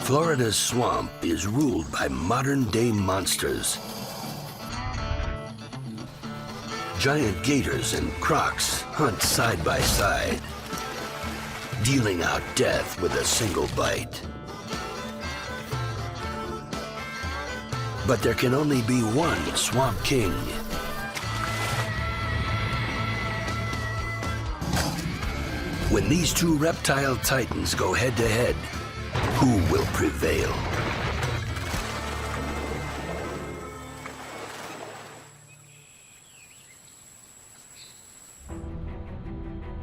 Florida's swamp is ruled by modern-day monsters. Giant gators and crocs hunt side by side, dealing out death with a single bite. But there can only be one Swamp King. When these two reptile titans go head-to-head, who will prevail?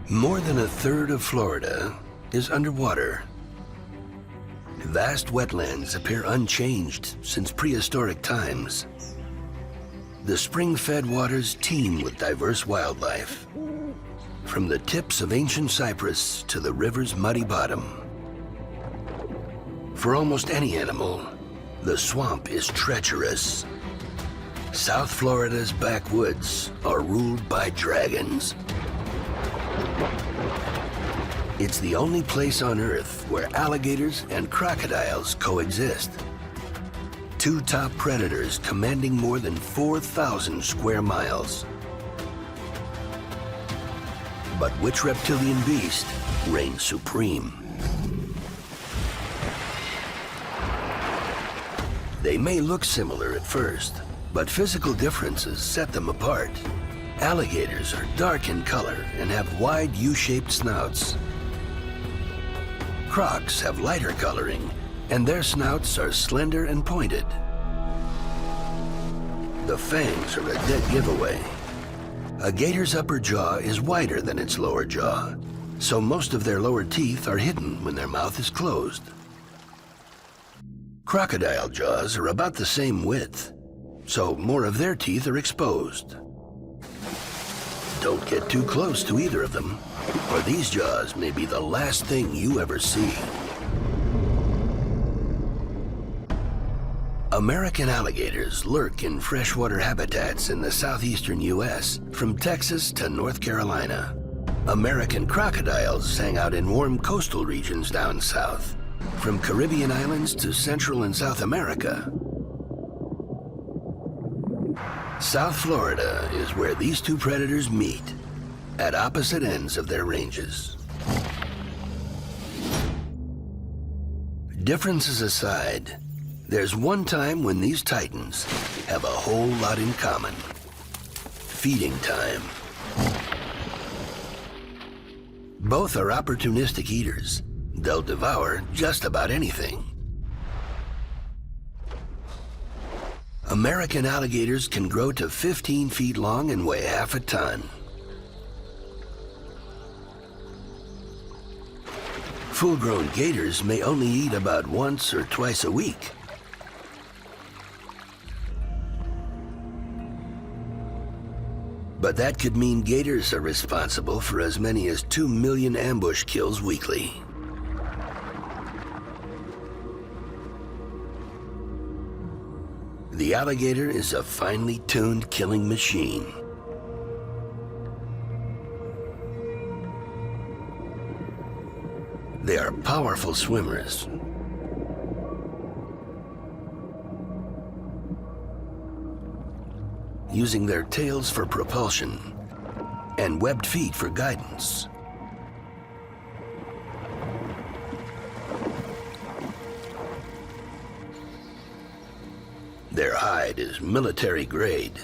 More than a third of Florida is underwater. Vast wetlands appear unchanged since prehistoric times. The spring-fed waters teem with diverse wildlife, from the tips of ancient cypress to the river's muddy bottom. For almost any animal, the swamp is treacherous. South Florida's backwoods are ruled by dragons. It's the only place on Earth where alligators and crocodiles coexist. Two top predators commanding more than 4,000 square miles. But which reptilian beast reigns supreme? They may look similar at first, but physical differences set them apart. Alligators are dark in color and have wide U-shaped snouts. Crocs have lighter coloring, and their snouts are slender and pointed. The fangs are a dead giveaway. A gator's upper jaw is wider than its lower jaw, so most of their lower teeth are hidden when their mouth is closed. Crocodile jaws are about the same width, so more of their teeth are exposed. Don't get too close to either of them, or these jaws may be the last thing you ever see. American alligators lurk in freshwater habitats in the southeastern U.S., from Texas to North Carolina. American crocodiles hang out in warm coastal regions down south, from Caribbean islands to Central and South America. South Florida is where these two predators meet, at opposite ends of their ranges. Differences aside, there's one time when these titans have a whole lot in common. Feeding time. Both are opportunistic eaters. They'll devour just about anything. American alligators can grow to 15 feet long and weigh half a ton. Full-grown gators may only eat about once or twice a week. But that could mean gators are responsible for as many as 2 million ambush kills weekly. The alligator is a finely tuned killing machine. They are powerful swimmers. Using their tails for propulsion and webbed feet for guidance. Their hide is military grade.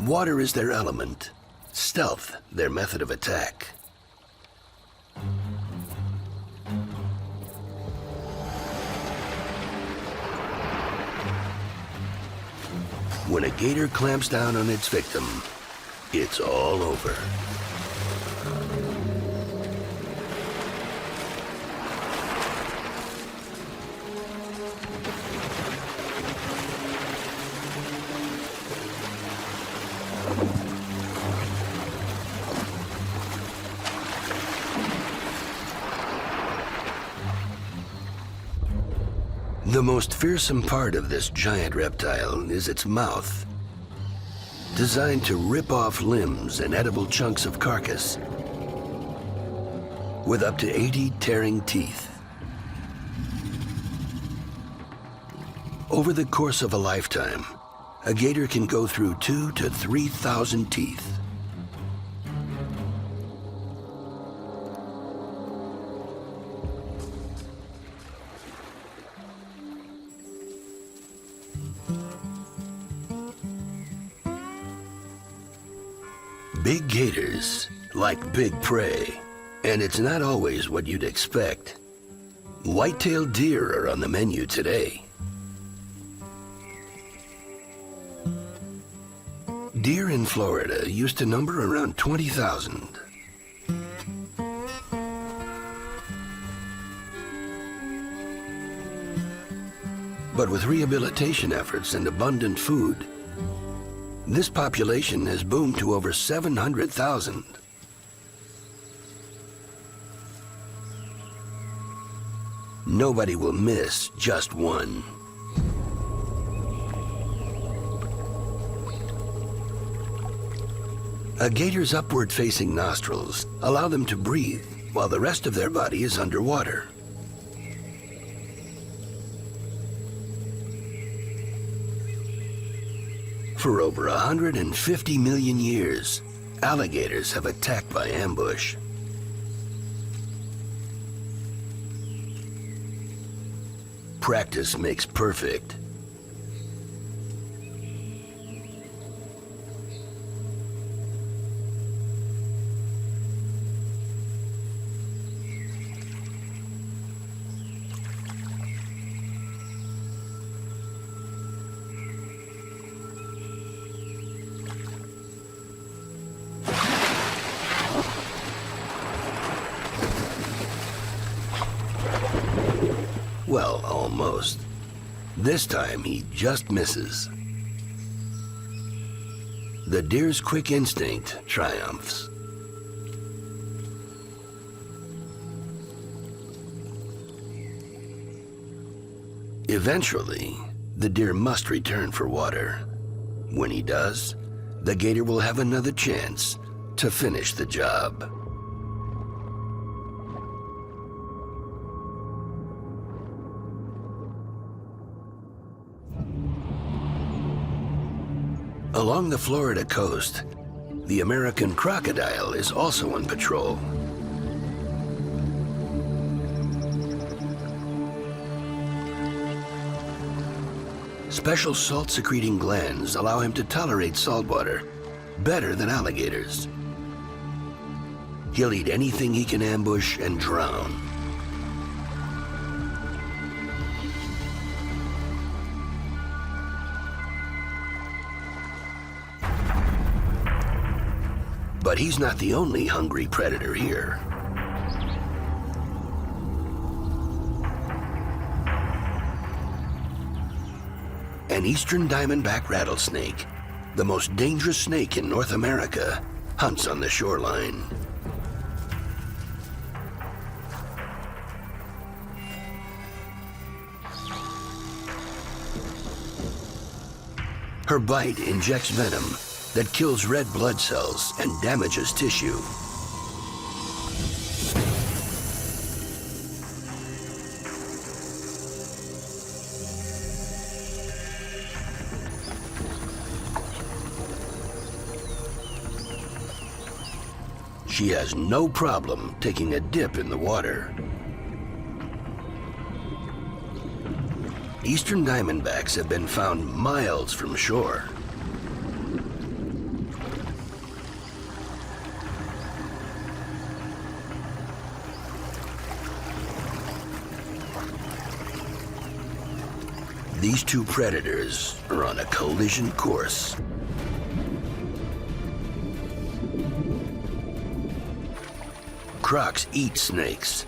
Water is their element, stealth their method of attack. When a gator clamps down on its victim, it's all over. The most fearsome part of this giant reptile is its mouth. designed to rip off limbs and edible chunks of carcass, with up to 80 tearing teeth. Over the course of a lifetime, a gator can go through 2,000 to 3,000 teeth. Big gators like big prey, and it's not always what you'd expect. White-tailed deer are on the menu today. Deer in Florida used to number around 20,000. But with rehabilitation efforts and abundant food, this population has boomed to over 700,000. Nobody will miss just one. A gator's upward-facing nostrils allow them to breathe while the rest of their body is underwater. For over 150 million years, alligators have attacked by ambush. Practice makes perfect. Well, almost. This time he just misses. The deer's quick instinct triumphs. Eventually, the deer must return for water. When he does, the gator will have another chance to finish the job. Along the Florida coast, the American crocodile is also on patrol. Special salt-secreting glands allow him to tolerate saltwater better than alligators. He'll eat anything he can ambush and drown. But he's not the only hungry predator here. An eastern diamondback rattlesnake, the most dangerous snake in North America, hunts on the shoreline. Her bite injects venom that kills red blood cells and damages tissue. She has no problem taking a dip in the water. Eastern diamondbacks have been found miles from shore. These two predators are on a collision course. Crocs eat snakes,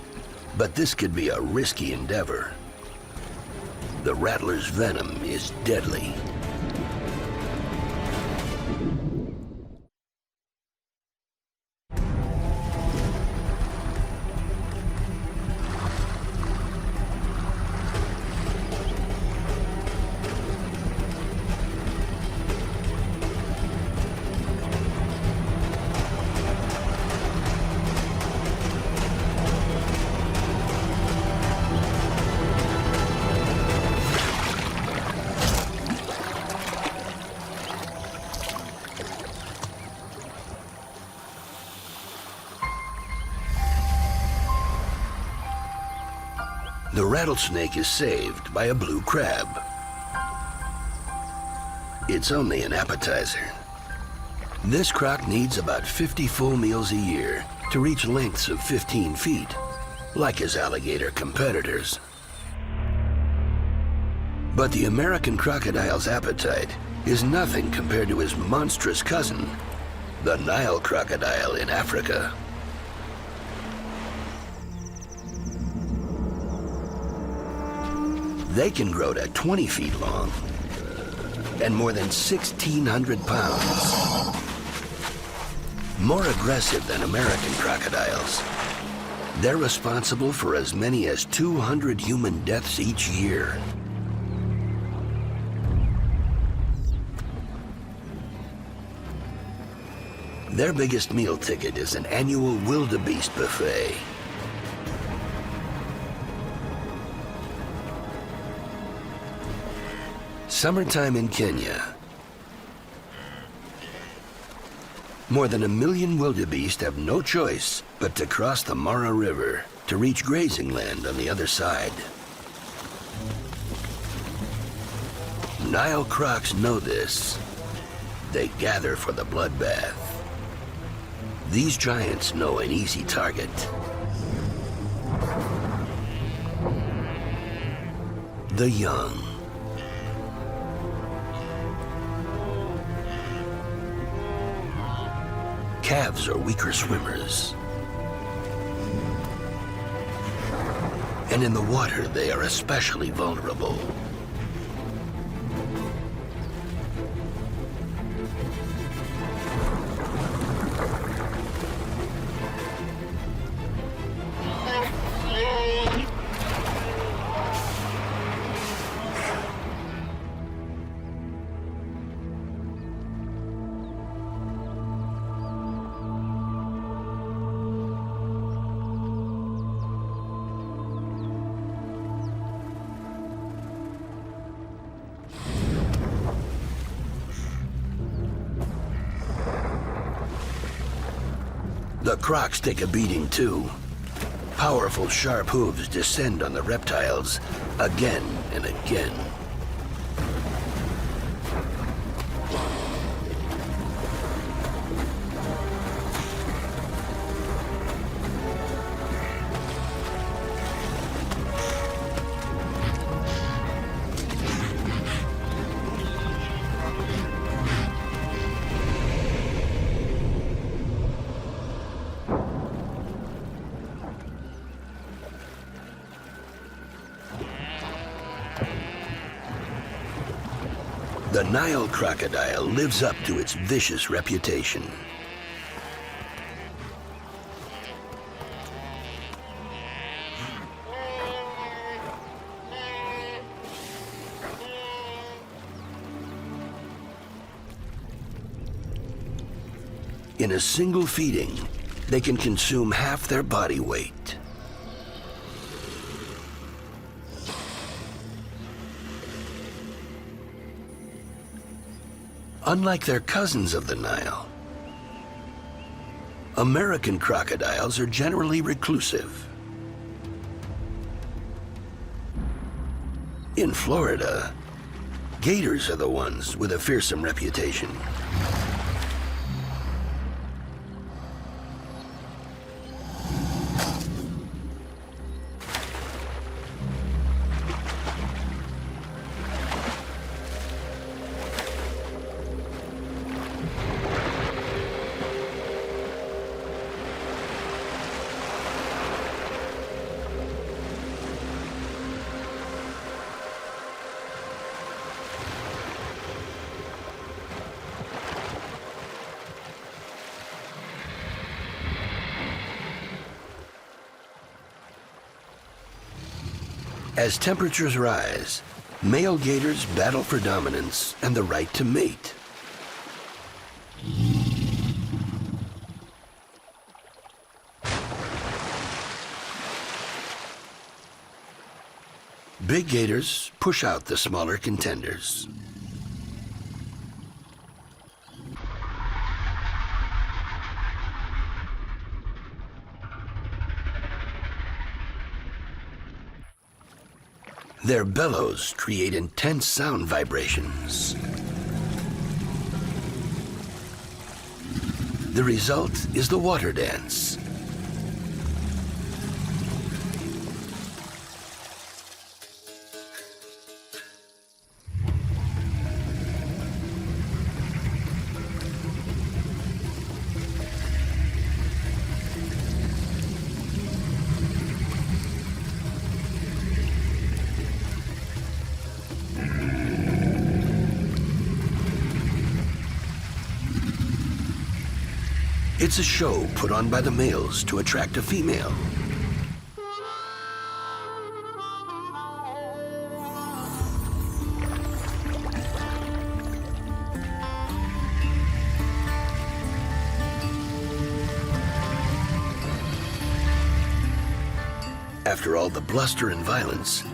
but this could be a risky endeavor. The rattler's venom is deadly. The rattlesnake is saved by a blue crab. It's only an appetizer. This croc needs about 50 full meals a year to reach lengths of 15 feet, like his alligator competitors. But the American crocodile's appetite is nothing compared to his monstrous cousin, the Nile crocodile in Africa. They can grow to 20 feet long and more than 1,600 pounds. More aggressive than American crocodiles, they're responsible for as many as 200 human deaths each year. Their biggest meal ticket is an annual wildebeest buffet. Summertime in Kenya. More than 1 million wildebeest have no choice but to cross the Mara River to reach grazing land on the other side. Nile crocs know this. They gather for the bloodbath. These giants know an easy target. The young. Calves are weaker swimmers. And in the water, they are especially vulnerable. The crocs take a beating too. Powerful, sharp hooves descend on the reptiles again and again. The Nile crocodile lives up to its vicious reputation. In a single feeding, they can consume half their body weight. Unlike their cousins of the Nile, American crocodiles are generally reclusive. In Florida, gators are the ones with a fearsome reputation. As temperatures rise, male gators battle for dominance and the right to mate. Big gators push out the smaller contenders. Their bellows create intense sound vibrations. The result is the water dance. It's a show put on by the males to attract a female. After all the bluster and violence,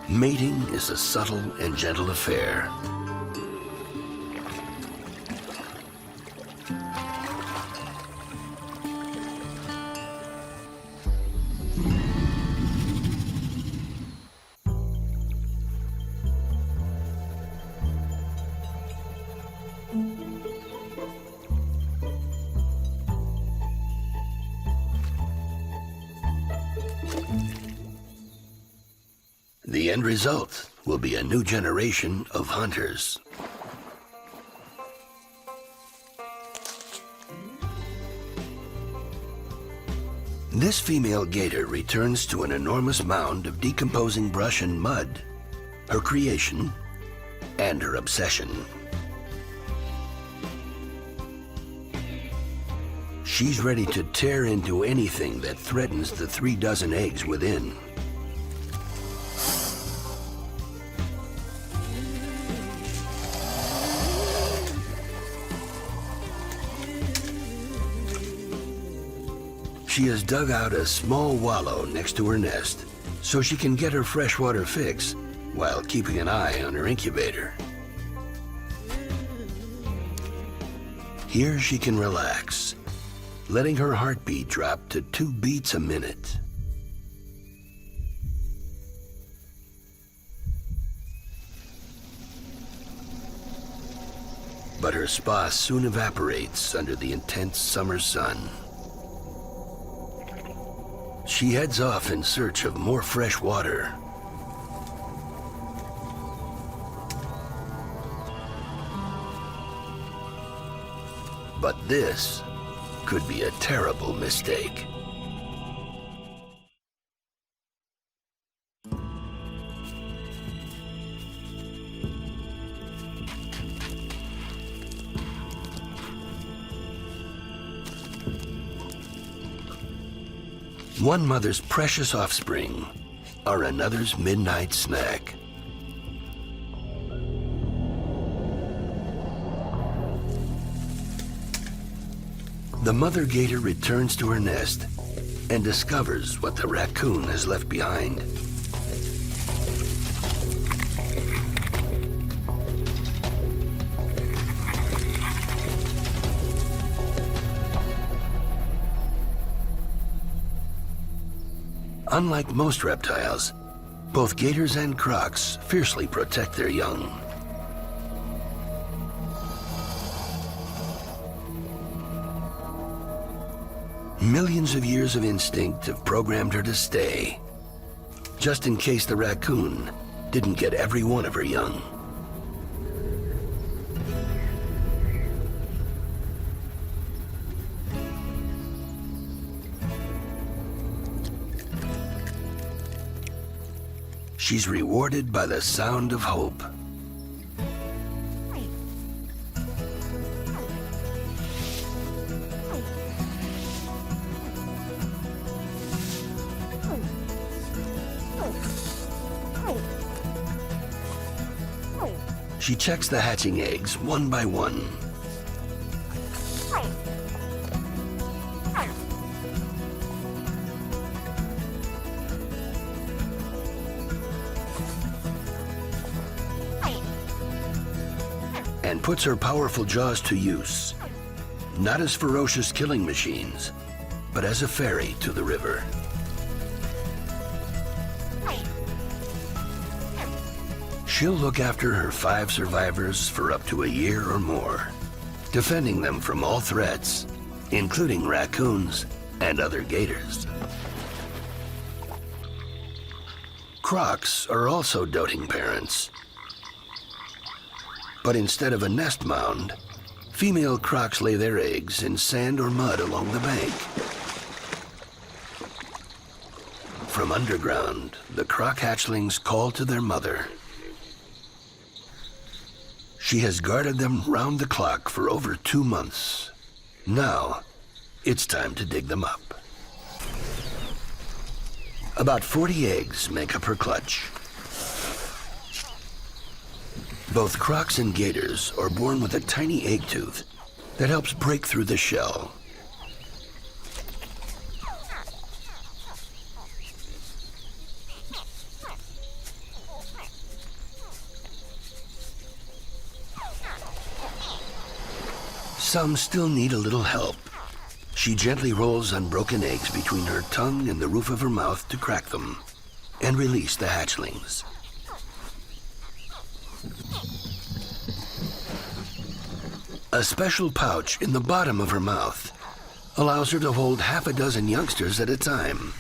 mating is a subtle and gentle affair. The end result will be a new generation of hunters. This female gator returns to an enormous mound of decomposing brush and mud, her creation and her obsession. She's ready to tear into anything that threatens the 36 eggs within. She has dug out a small wallow next to her nest so she can get her freshwater fix while keeping an eye on her incubator. Here she can relax, letting her heartbeat drop to 2 beats a minute. But her spa soon evaporates under the intense summer sun. She heads off in search of more fresh water. But this could be a terrible mistake. One mother's precious offspring are another's midnight snack. The mother gator returns to her nest and discovers what the raccoon has left behind. Unlike most reptiles, both gators and crocs fiercely protect their young. Millions of years of instinct have programmed her to stay, just in case the raccoon didn't get every one of her young. She's rewarded by the sound of hope. She checks the hatching eggs one by one. And puts her powerful jaws to use, not as ferocious killing machines, but as a ferry to the river. She'll look after her 5 survivors for up to a year or more, defending them from all threats, including raccoons and other gators. Crocs are also doting parents. But instead of a nest mound, female crocs lay their eggs in sand or mud along the bank. From underground, the croc hatchlings call to their mother. She has guarded them round the clock for over 2 months. Now, it's time to dig them up. About 40 eggs make up her clutch. Both crocs and gators are born with a tiny egg tooth that helps break through the shell. Some still need a little help. She gently rolls unbroken eggs between her tongue and the roof of her mouth to crack them and release the hatchlings. A special pouch in the bottom of her mouth allows her to hold half a dozen youngsters at a time.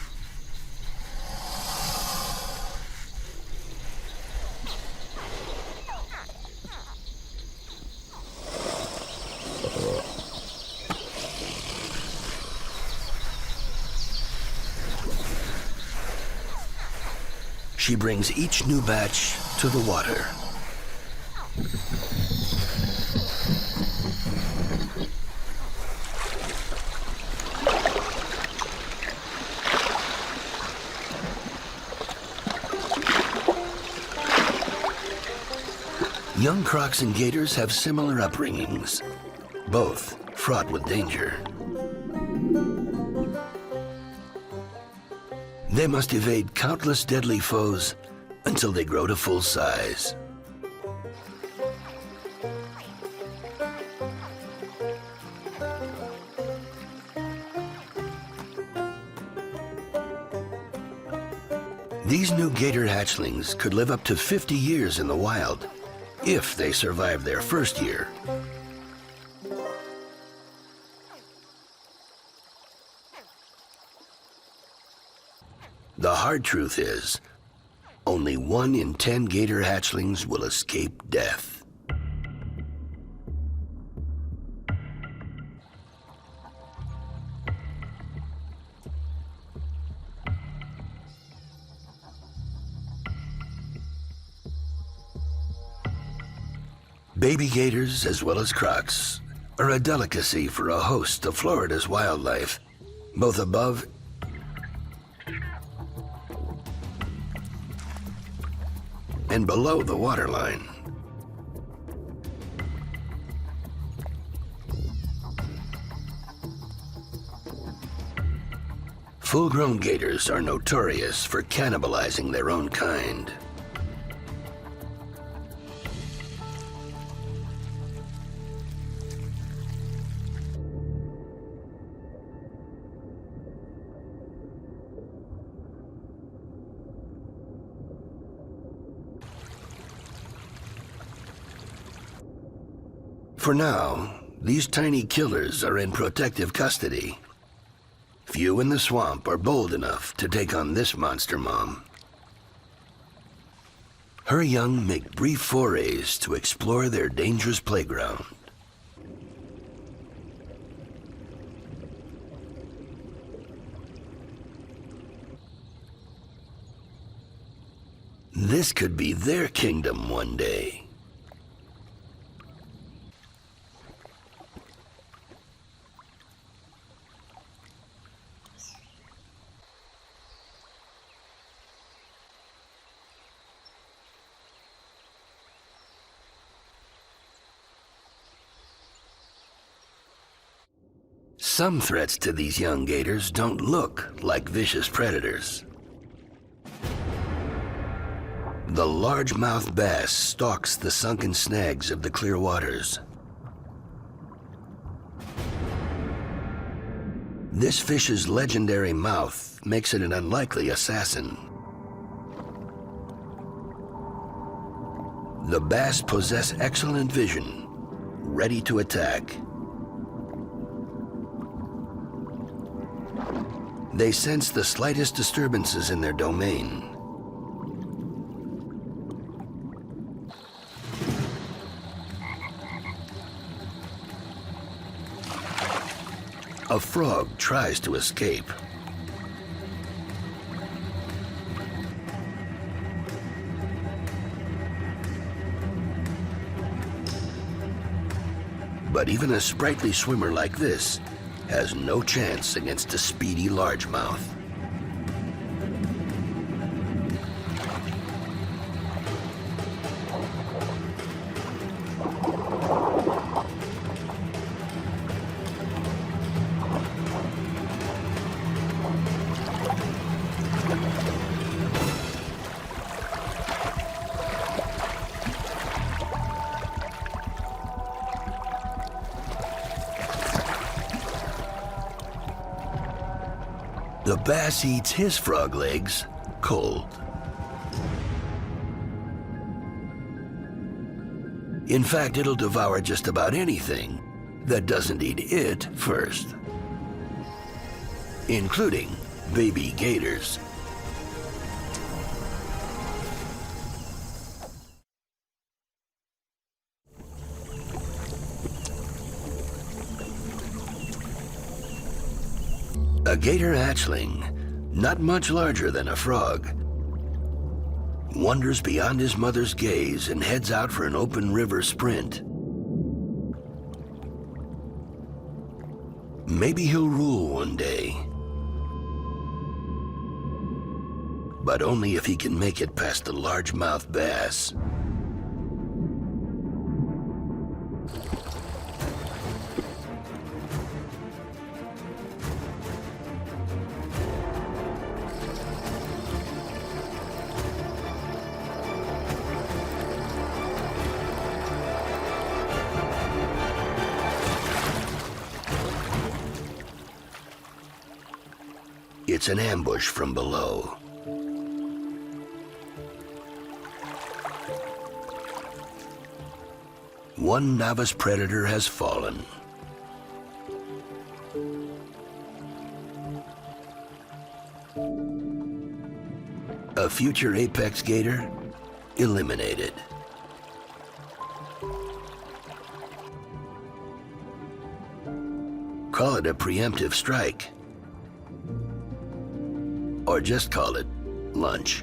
She brings each new batch to the water. Young crocs and gators have similar upbringings, both fraught with danger. They must evade countless deadly foes until they grow to full size. These new gator hatchlings could live up to 50 years in the wild, if they survive their first year. The hard truth is, only 1 in 10 gator hatchlings will escape death. Baby gators, as well as crocs, are a delicacy for a host of Florida's wildlife, both above and below the waterline. Full-grown gators are notorious for cannibalizing their own kind. For now, these tiny killers are in protective custody. Few in the swamp are bold enough to take on this monster mom. Her young make brief forays to explore their dangerous playground. This could be their kingdom one day. Some threats to these young gators don't look like vicious predators. The largemouth bass stalks the sunken snags of the clear waters. This fish's legendary mouth makes it an unlikely assassin. The bass possess excellent vision, ready to attack. They sense the slightest disturbances in their domain. A frog tries to escape. But even a sprightly swimmer like this has no chance against a speedy largemouth. The bass eats his frog legs cold. In fact, it'll devour just about anything that doesn't eat it first, including baby gators. A gator hatchling, not much larger than a frog, wanders beyond his mother's gaze and heads out for an open river sprint. Maybe he'll rule one day, but only if he can make it past the largemouth bass. It's an ambush from below. One novice predator has fallen. A future apex gator eliminated. Call it a preemptive strike, or just call it lunch.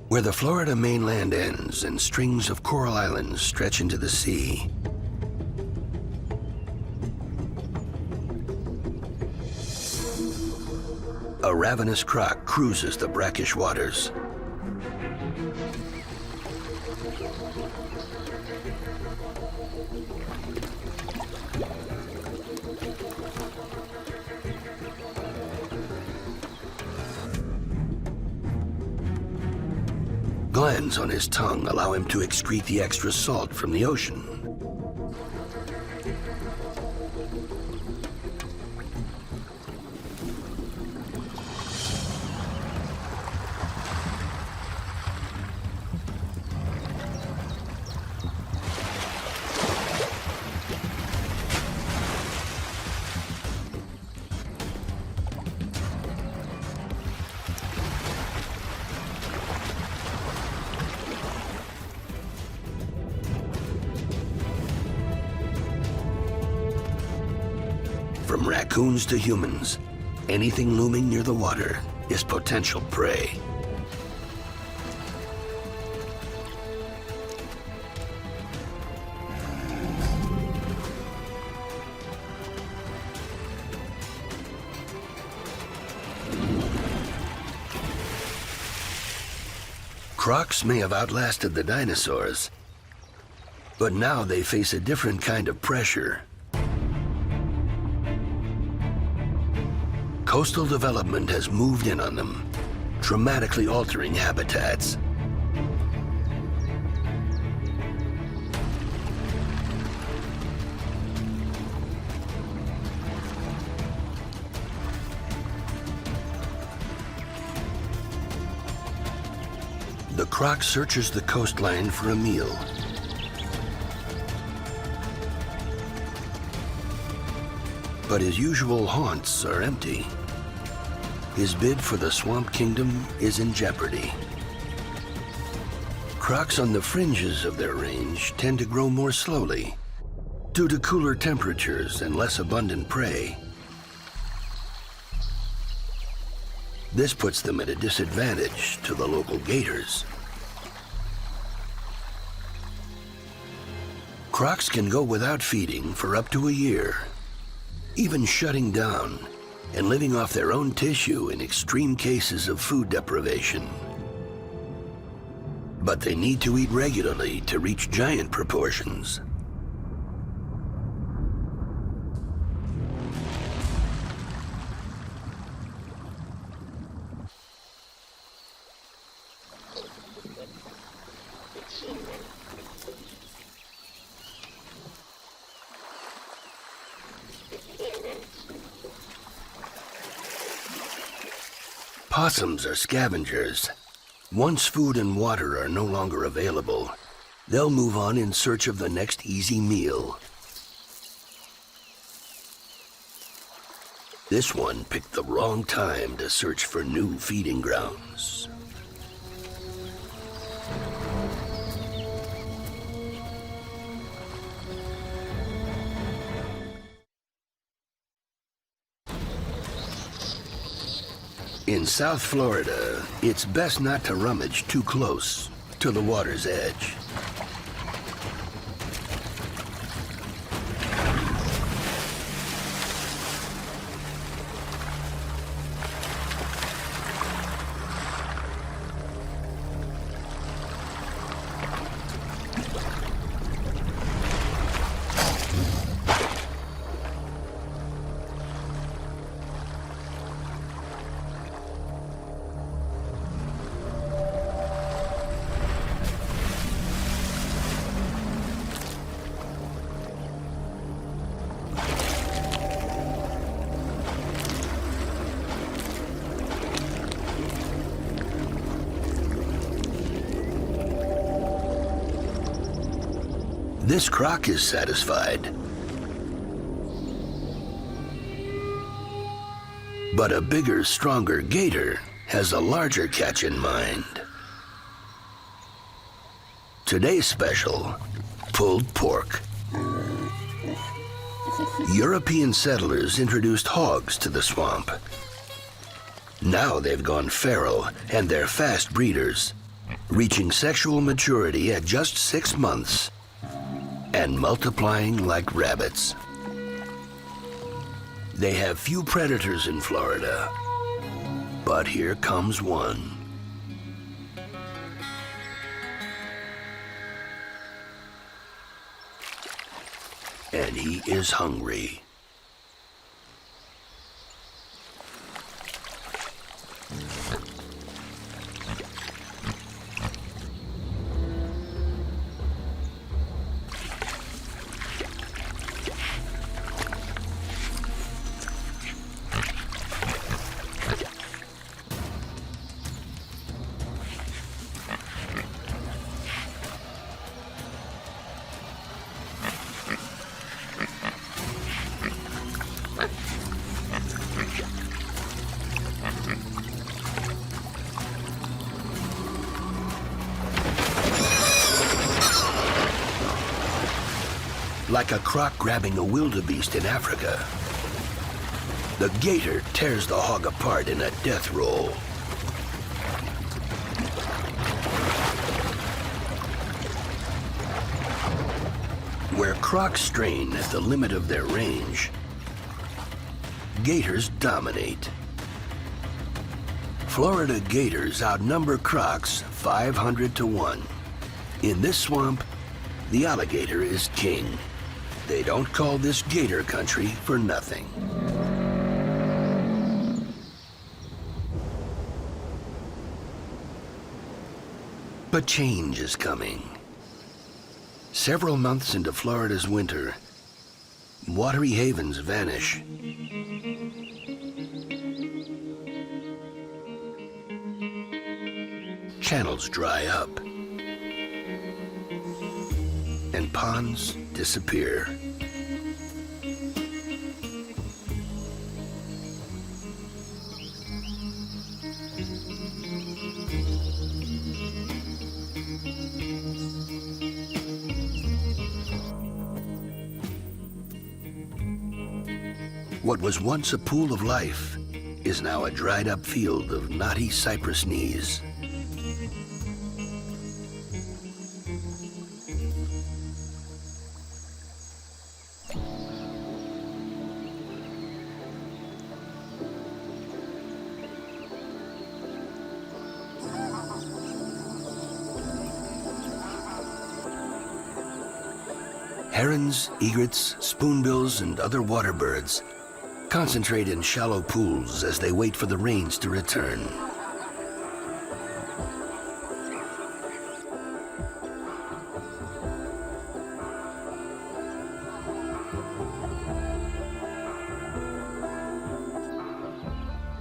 Where the Florida mainland ends and strings of coral islands stretch into the sea, a ravenous croc cruises the brackish waters. Glands on his tongue allow him to excrete the extra salt from the ocean. From raccoons to humans, anything looming near the water is potential prey. Crocs may have outlasted the dinosaurs, but now they face a different kind of pressure. Coastal development has moved in on them, dramatically altering habitats. Croc searches the coastline for a meal. But his usual haunts are empty. His bid for the Swamp Kingdom is in jeopardy. Crocs on the fringes of their range tend to grow more slowly due to cooler temperatures and less abundant prey. This puts them at a disadvantage to the local gators. Crocs can go without feeding for up to a year, even shutting down and living off their own tissue in extreme cases of food deprivation. But they need to eat regularly to reach giant proportions. Possums are scavengers. Once food and water are no longer available, they'll move on in search of the next easy meal. This one picked the wrong time to search for new feeding grounds. In South Florida, it's best not to rummage too close to the water's edge. This croc is satisfied. But a bigger, stronger gator has a larger catch in mind. Today's special, pulled pork. European settlers introduced hogs to the swamp. Now they've gone feral and they're fast breeders, reaching sexual maturity at just 6 months. And multiplying like rabbits. They have few predators in Florida, but here comes one. And he is hungry. Like a croc grabbing a wildebeest in Africa, the gator tears the hog apart in a death roll. Where crocs strain at the limit of their range, gators dominate. Florida gators outnumber crocs 500 to 1. In this swamp, the alligator is king. They don't call this gator country for nothing. But change is coming. Several months into Florida's winter, watery havens vanish. channels dry up and ponds disappear. What was once a pool of life is now a dried-up field of knotty cypress knees. Herons, egrets, spoonbills, and other water birds concentrate in shallow pools as they wait for the rains to return.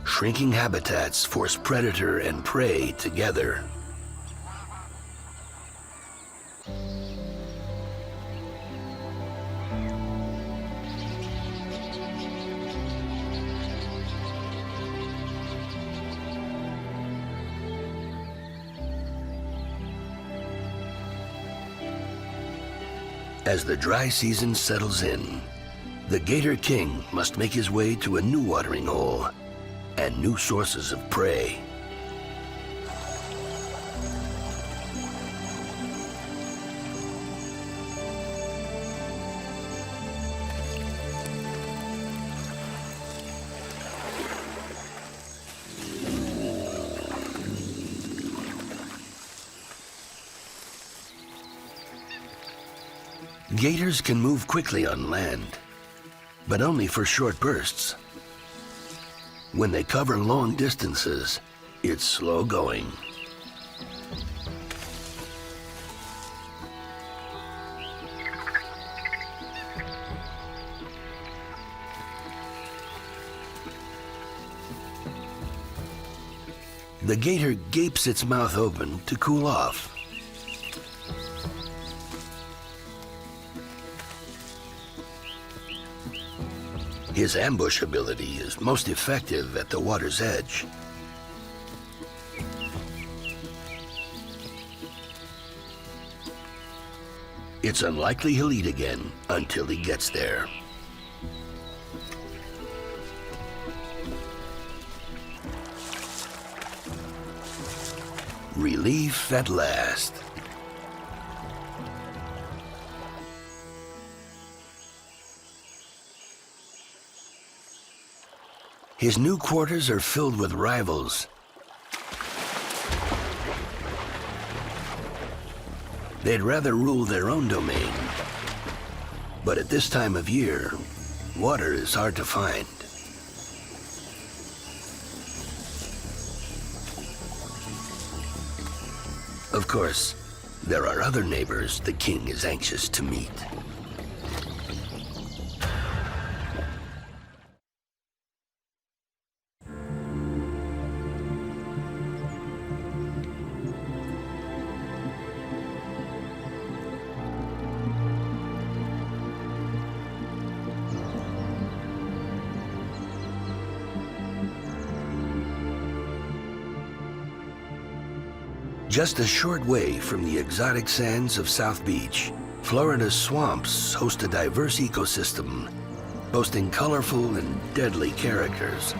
Shrinking habitats force predator and prey together. As the dry season settles in, the Gator King must make his way to a new watering hole and new sources of prey. Gators can move quickly on land, but only for short bursts. When they cover long distances, it's slow going. The gator gapes its mouth open to cool off. His ambush ability is most effective at the water's edge. It's unlikely he'll eat again until he gets there. Relief at last. His new quarters are filled with rivals. They'd rather rule their own domain. But at this time of year, water is hard to find. Of course, there are other neighbors the king is anxious to meet. Just a short way from the exotic sands of South Beach, Florida's swamps host a diverse ecosystem, boasting colorful and deadly characters.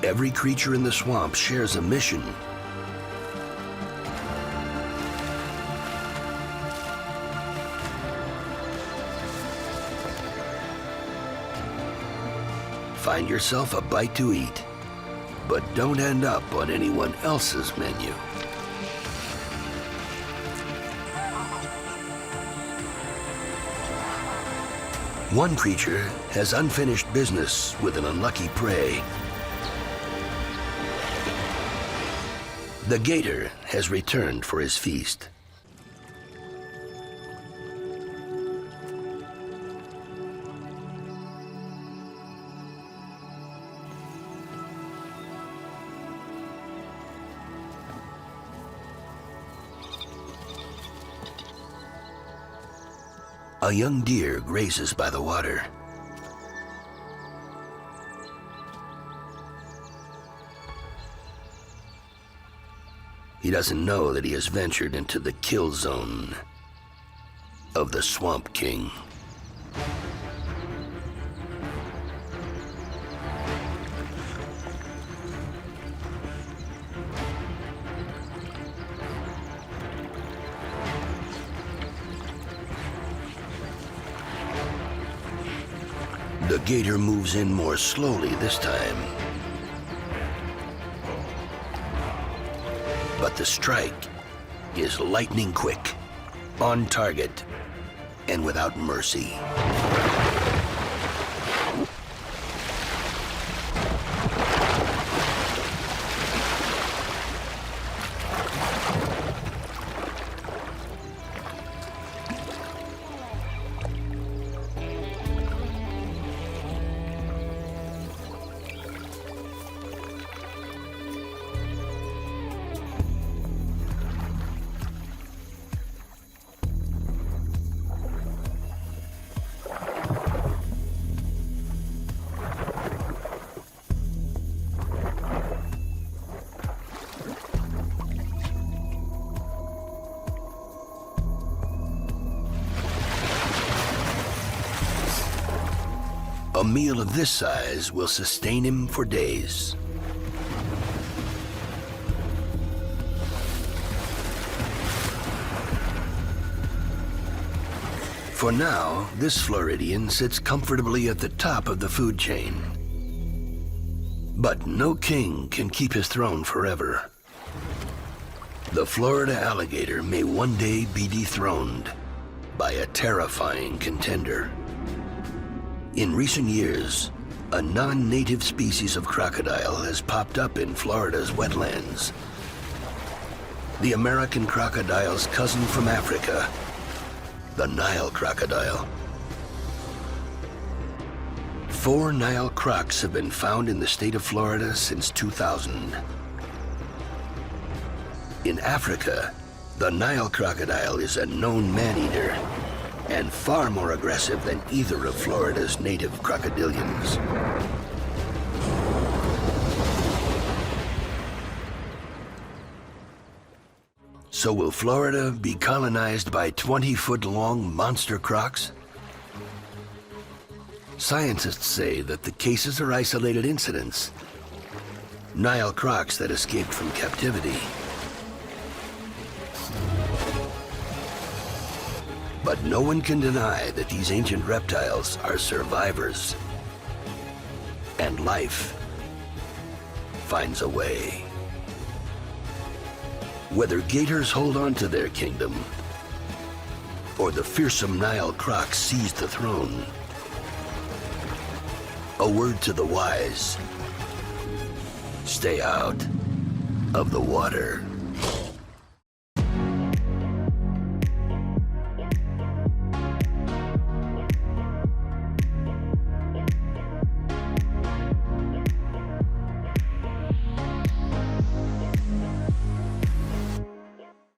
Every creature in the swamp shares a mission. Find yourself a bite to eat, but don't end up on anyone else's menu. One creature has unfinished business with an unlucky prey. The gator has returned for his feast. A young deer grazes by the water. He doesn't know that he has ventured into the kill zone of the Swamp King. The gator moves in more slowly this time. But the strike is lightning quick, on target, and without mercy. A meal of this size will sustain him for days. For now, this Floridian sits comfortably at the top of the food chain. But no king can keep his throne forever. The Florida alligator may one day be dethroned by a terrifying contender. In recent years, a non-native species of crocodile has popped up in Florida's wetlands. The American crocodile's cousin from Africa, the Nile crocodile. 4 Nile crocs have been found in the state of Florida since 2000. In Africa, the Nile crocodile is a known man-eater and far more aggressive than either of Florida's native crocodilians. So will Florida be colonized by 20-foot-long monster crocs? Scientists say that the cases are isolated incidents. Nile crocs that escaped from captivity. But no one can deny that these ancient reptiles are survivors. And life finds a way. Whether gators hold on to their kingdom, or the fearsome Nile crocs seize the throne, a word to the wise: stay out of the water.